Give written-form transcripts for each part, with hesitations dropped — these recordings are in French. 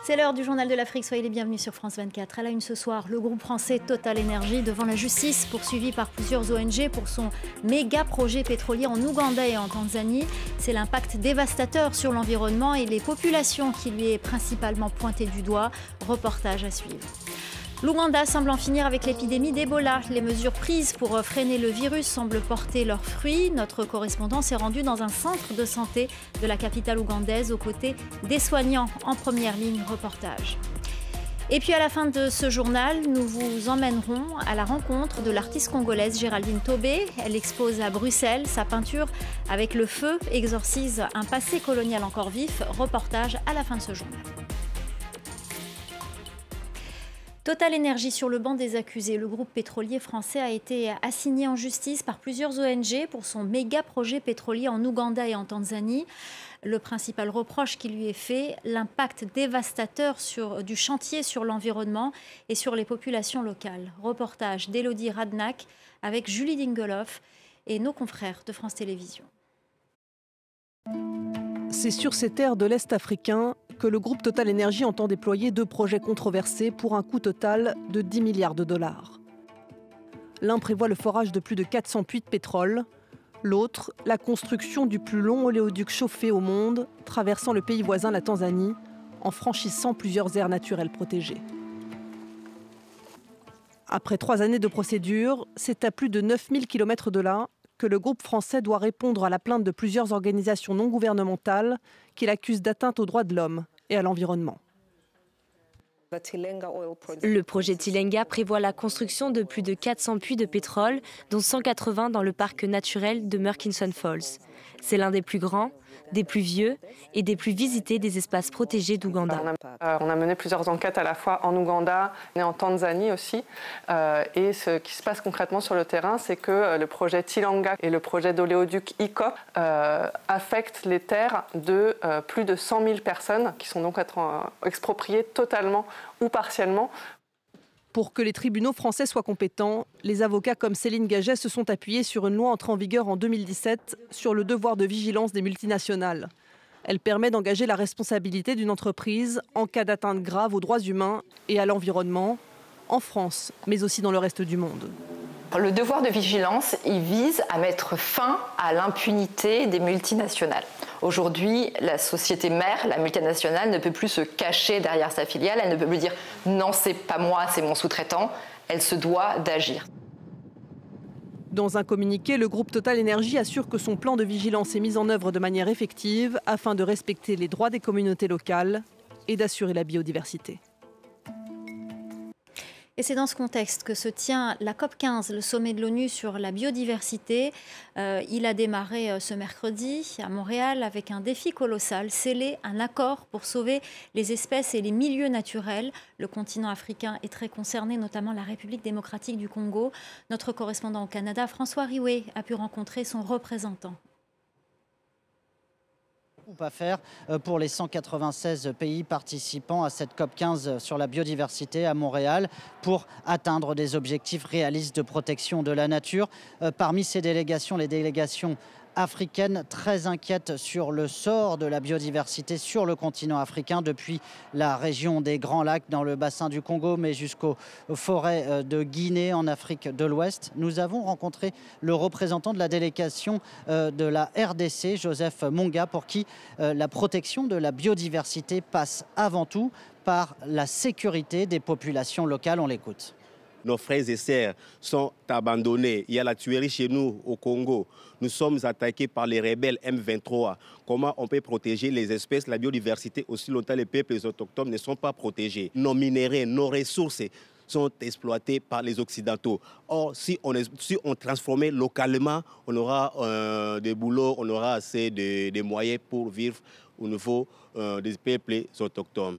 C'est l'heure du journal de l'Afrique, soyez les bienvenus sur France 24. À la une ce soir, le groupe français Total Energy devant la justice, poursuivi par plusieurs ONG pour son méga projet pétrolier en Ouganda et en Tanzanie. C'est l'impact dévastateur sur l'environnement et les populations qui lui est principalement pointé du doigt. Reportage à suivre. L'Ouganda semble en finir avec l'épidémie d'Ebola. Les mesures prises pour freiner le virus semblent porter leurs fruits. Notre correspondant s'est rendu dans un centre de santé de la capitale ougandaise aux côtés des soignants en première ligne. Reportage. Et puis à la fin de ce journal, nous vous emmènerons à la rencontre de l'artiste congolaise Géraldine Tobé. Elle expose à Bruxelles. Sa peinture avec le feu exorcise un passé colonial encore vif. Reportage à la fin de ce journal. Total Energy sur le banc des accusés. Le groupe pétrolier français a été assigné en justice par plusieurs ONG pour son méga projet pétrolier en Ouganda et en Tanzanie. Le principal reproche qui lui est fait, l'impact dévastateur du chantier sur l'environnement et sur les populations locales. Reportage d'Élodie Radnak avec Julie Dingeloff et nos confrères de France Télévisions. C'est sur ces terres de l'Est africain que le groupe Total Energy entend déployer deux projets controversés pour un coût total de 10 milliards de dollars. L'un prévoit le forage de plus de 400 puits de pétrole, l'autre, la construction du plus long oléoduc chauffé au monde, traversant le pays voisin, la Tanzanie, en franchissant plusieurs aires naturelles protégées. Après 3 années de procédure, c'est à plus de 9000 km de là que le groupe français doit répondre à la plainte de plusieurs organisations non gouvernementales qui l'accusent d'atteinte aux droits de l'homme et à l'environnement. Le projet Tilenga prévoit la construction de plus de 400 puits de pétrole, dont 180 dans le parc naturel de Murchison Falls. C'est l'un des plus grands, des plus vieux et des plus visités des espaces protégés d'Ouganda. On a mené plusieurs enquêtes à la fois en Ouganda et en Tanzanie aussi. Et ce qui se passe concrètement sur le terrain, c'est que le projet Tilenga et le projet d'oléoduc ICOP affectent les terres de plus de 100 000 personnes qui sont donc expropriées totalement ou partiellement. Pour que les tribunaux français soient compétents, les avocats comme Céline Gaget se sont appuyés sur une loi entrée en vigueur en 2017 sur le devoir de vigilance des multinationales. Elle permet d'engager la responsabilité d'une entreprise en cas d'atteinte grave aux droits humains et à l'environnement, en France, mais aussi dans le reste du monde. Le devoir de vigilance, il vise à mettre fin à l'impunité des multinationales. Aujourd'hui, la société mère, la multinationale, ne peut plus se cacher derrière sa filiale. Elle ne peut plus dire « non, c'est pas moi, c'est mon sous-traitant ». Elle se doit d'agir. Dans un communiqué, le groupe Total Energy assure que son plan de vigilance est mis en œuvre de manière effective afin de respecter les droits des communautés locales et d'assurer la biodiversité. Et c'est dans ce contexte que se tient la COP15, le sommet de l'ONU sur la biodiversité. Il a démarré ce mercredi à Montréal avec un défi colossal, sceller un accord pour sauver les espèces et les milieux naturels. Le continent africain est très concerné, notamment la République démocratique du Congo. Notre correspondant au Canada, François Riouet, a pu rencontrer son représentant. À faire pour les 196 pays participants à cette COP15 sur la biodiversité à Montréal pour atteindre des objectifs réalistes de protection de la nature. Parmi ces délégations, les délégations africaines très inquiètes sur le sort de la biodiversité sur le continent africain, depuis la région des Grands Lacs dans le bassin du Congo, mais jusqu'aux forêts de Guinée en Afrique de l'Ouest. Nous avons rencontré le représentant de la délégation de la RDC, Joseph Monga, pour qui la protection de la biodiversité passe avant tout par la sécurité des populations locales. On l'écoute. Nos frères et sœurs sont abandonnés. Il y a la tuerie chez nous au Congo. Nous sommes attaqués par les rebelles M23. Comment on peut protéger les espèces, la biodiversité aussi longtemps les peuples autochtones ne sont pas protégés? Nos minéraux, nos ressources sont exploités par les Occidentaux. Or, si on transformait localement, on aura des boulots, on aura assez de moyens pour vivre au niveau des peuples autochtones.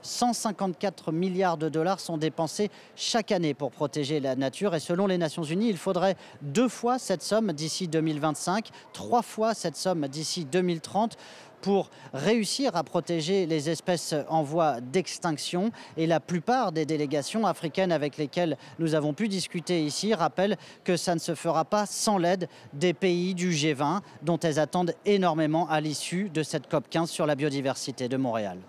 154 milliards de dollars sont dépensés chaque année pour protéger la nature. Et selon les Nations Unies, il faudrait 2 fois cette somme d'ici 2025, 3 fois cette somme d'ici 2030 pour réussir à protéger les espèces en voie d'extinction. Et la plupart des délégations africaines avec lesquelles nous avons pu discuter ici rappellent que ça ne se fera pas sans l'aide des pays du G20, dont elles attendent énormément à l'issue de cette COP15 sur la biodiversité de Montréal.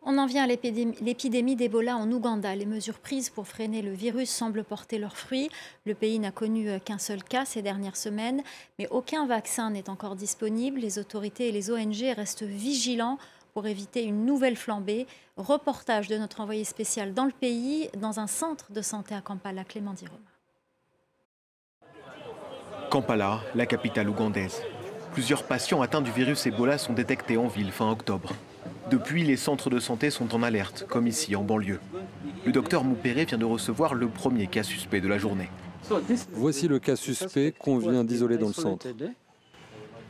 On en vient à l'épidémie d'Ebola en Ouganda. Les mesures prises pour freiner le virus semblent porter leurs fruits. Le pays n'a connu qu'un seul cas ces dernières semaines, mais aucun vaccin n'est encore disponible. Les autorités et les ONG restent vigilants pour éviter une nouvelle flambée. Reportage de notre envoyé spécial dans le pays, dans un centre de santé à Kampala, Clément Diroma. Kampala, la capitale ougandaise. Plusieurs patients atteints du virus Ebola sont détectés en ville fin octobre. Depuis, les centres de santé sont en alerte, comme ici en banlieue. Le docteur Moupéré vient de recevoir le premier cas suspect de la journée. Voici le cas suspect qu'on vient d'isoler dans le centre.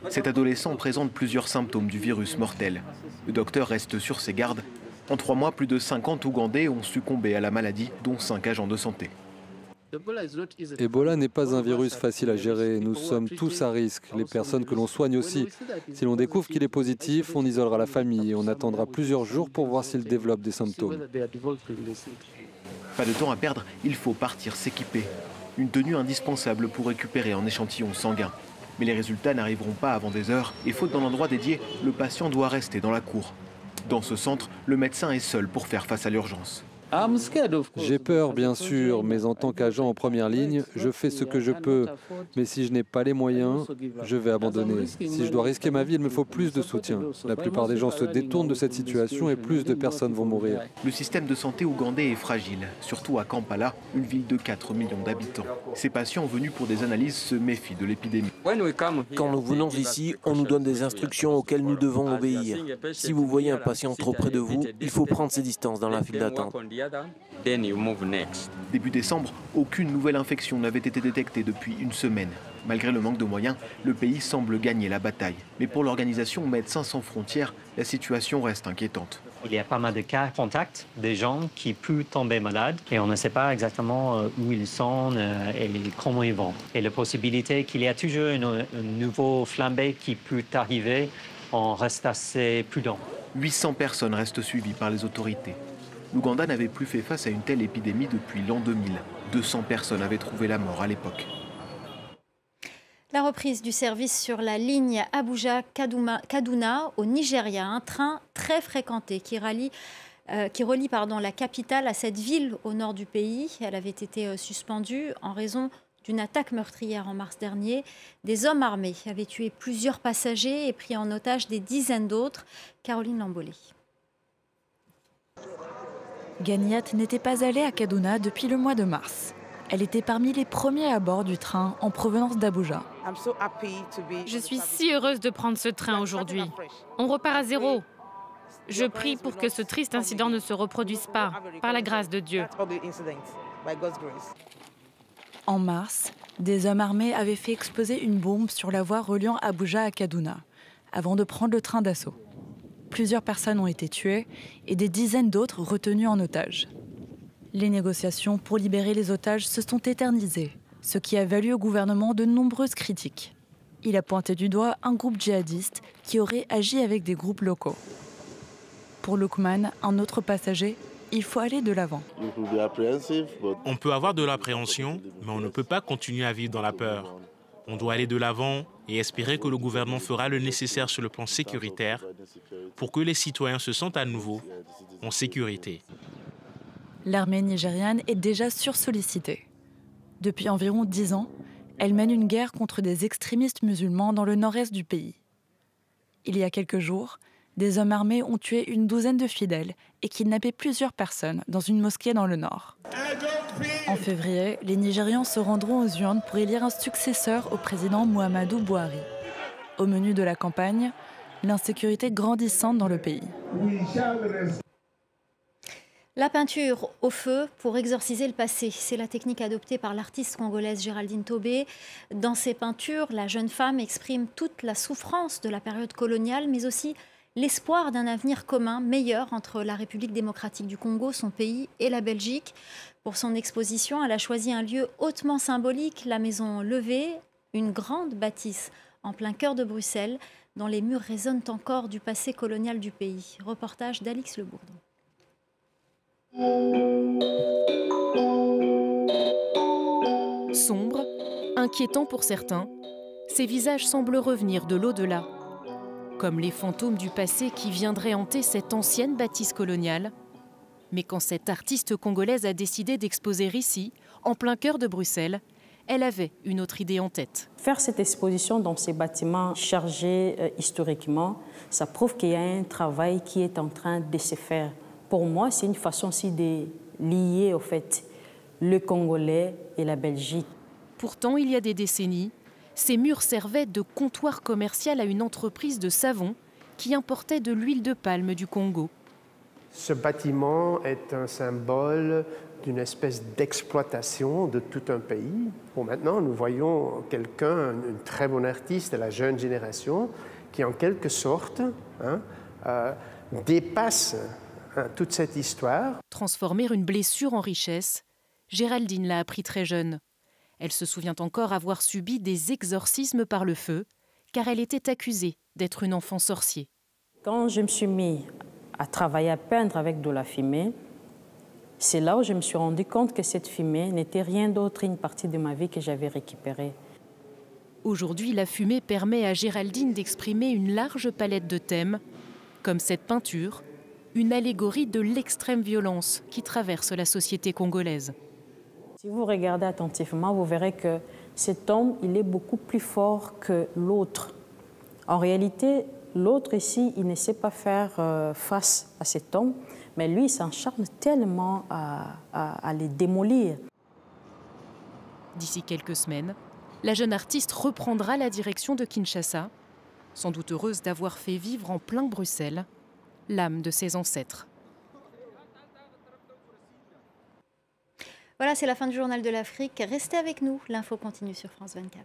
Cet adolescent présente plusieurs symptômes du virus mortel. Le docteur reste sur ses gardes. En 3 mois, plus de 50 Ougandais ont succombé à la maladie, dont 5 agents de santé. Ebola n'est pas un virus facile à gérer. Nous sommes tous à risque, les personnes que l'on soigne aussi. Si l'on découvre qu'il est positif, on isolera la famille et on attendra plusieurs jours pour voir s'il développe des symptômes. Pas de temps à perdre, il faut partir s'équiper. Une tenue indispensable pour récupérer un échantillon sanguin. Mais les résultats n'arriveront pas avant des heures et faute d'un endroit dédié, le patient doit rester dans la cour. Dans ce centre, le médecin est seul pour faire face à l'urgence. J'ai peur, bien sûr, mais en tant qu'agent en première ligne, je fais ce que je peux. Mais si je n'ai pas les moyens, je vais abandonner. Si je dois risquer ma vie, il me faut plus de soutien. La plupart des gens se détournent de cette situation et plus de personnes vont mourir. Le système de santé ougandais est fragile, surtout à Kampala, une ville de 4 millions d'habitants. Ces patients venus pour des analyses se méfient de l'épidémie. Quand nous venons ici, on nous donne des instructions auxquelles nous devons obéir. Si vous voyez un patient trop près de vous, il faut prendre ses distances dans la file d'attente. Début décembre, aucune nouvelle infection n'avait été détectée depuis une semaine. Malgré le manque de moyens, le pays semble gagner la bataille. Mais pour l'organisation Médecins sans frontières, la situation reste inquiétante. Il y a pas mal de cas contacts des gens qui peuvent tomber malades et on ne sait pas exactement où ils sont et comment ils vont. Et la possibilité qu'il y a toujours une nouvelle flambée qui peut arriver, on reste assez prudent. 800 personnes restent suivies par les autorités. L'Ouganda n'avait plus fait face à une telle épidémie depuis l'an 2000. 200 personnes avaient trouvé la mort à l'époque. La reprise du service sur la ligne Abuja-Kaduna au Nigeria, un train très fréquenté qui relie la capitale à cette ville au nord du pays. Elle avait été suspendue en raison d'une attaque meurtrière en mars dernier. Des hommes armés avaient tué plusieurs passagers et pris en otage des dizaines d'autres. Caroline Lambolé. Ganiat n'était pas allée à Kaduna depuis le mois de mars. Elle était parmi les premiers à bord du train en provenance d'Abuja. Je suis si heureuse de prendre ce train aujourd'hui. On repart à zéro. Je prie pour que ce triste incident ne se reproduise pas, par la grâce de Dieu. En mars, des hommes armés avaient fait exploser une bombe sur la voie reliant Abuja à Kaduna, avant de prendre le train d'assaut. Plusieurs personnes ont été tuées et des dizaines d'autres retenues en otage. Les négociations pour libérer les otages se sont éternisées, ce qui a valu au gouvernement de nombreuses critiques. Il a pointé du doigt un groupe djihadiste qui aurait agi avec des groupes locaux. Pour Lukman, un autre passager, il faut aller de l'avant. On peut avoir de l'appréhension, mais on ne peut pas continuer à vivre dans la peur. On doit aller de l'avant et espérer que le gouvernement fera le nécessaire sur le plan sécuritaire pour que les citoyens se sentent à nouveau en sécurité. L'armée nigériane est déjà sursollicitée. Depuis environ 10 ans, elle mène une guerre contre des extrémistes musulmans dans le nord-est du pays. Il y a quelques jours, des hommes armés ont tué une douzaine de fidèles et kidnappé plusieurs personnes dans une mosquée dans le nord. En février, les Nigérians se rendront aux urnes pour élire un successeur au président Muhammadu Buhari. Au menu de la campagne, l'insécurité grandissante dans le pays. La peinture au feu pour exorciser le passé, c'est la technique adoptée par l'artiste congolaise Géraldine Tobé. Dans ses peintures, la jeune femme exprime toute la souffrance de la période coloniale, mais aussi l'espoir d'un avenir commun meilleur entre la République démocratique du Congo, son pays, et la Belgique. Pour son exposition, elle a choisi un lieu hautement symbolique, la Maison Levée, une grande bâtisse en plein cœur de Bruxelles, dont les murs résonnent encore du passé colonial du pays. Reportage d'Alix Le Bourdon. Sombre, inquiétant pour certains, ces visages semblent revenir de l'au-delà. comme les fantômes du passé qui viendraient hanter cette ancienne bâtisse coloniale. Mais quand cette artiste congolaise a décidé d'exposer ici, en plein cœur de Bruxelles, elle avait une autre idée en tête. Faire cette exposition dans ces bâtiments chargés historiquement, ça prouve qu'il y a un travail qui est en train de se faire. Pour moi, c'est une façon aussi de lier, au fait, le Congolais et la Belgique. Pourtant, il y a des décennies, ces murs servaient de comptoir commercial à une entreprise de savon qui importait de l'huile de palme du Congo. Ce bâtiment est un symbole d'une espèce d'exploitation de tout un pays. Bon, maintenant, nous voyons quelqu'un, une très bonne artiste de la jeune génération, qui en quelque sorte dépasse toute cette histoire. Transformer une blessure en richesse, Géraldine l'a appris très jeune. Elle se souvient encore avoir subi des exorcismes par le feu, car elle était accusée d'être une enfant sorcier. Quand je me suis mis à travailler, à peindre avec de la fumée, c'est là où je me suis rendu compte que cette fumée n'était rien d'autre qu'une partie de ma vie que j'avais récupérée. Aujourd'hui, la fumée permet à Géraldine d'exprimer une large palette de thèmes, comme cette peinture, une allégorie de l'extrême violence qui traverse la société congolaise. Si vous regardez attentivement, vous verrez que cet homme, il est beaucoup plus fort que l'autre. En réalité, l'autre ici, il ne sait pas faire face à cet homme, mais lui, il s'acharne tellement à les démolir. D'ici quelques semaines, la jeune artiste reprendra la direction de Kinshasa, sans doute heureuse d'avoir fait vivre en plein Bruxelles l'âme de ses ancêtres. Voilà, c'est la fin du Journal de l'Afrique. Restez avec nous, l'info continue sur France 24.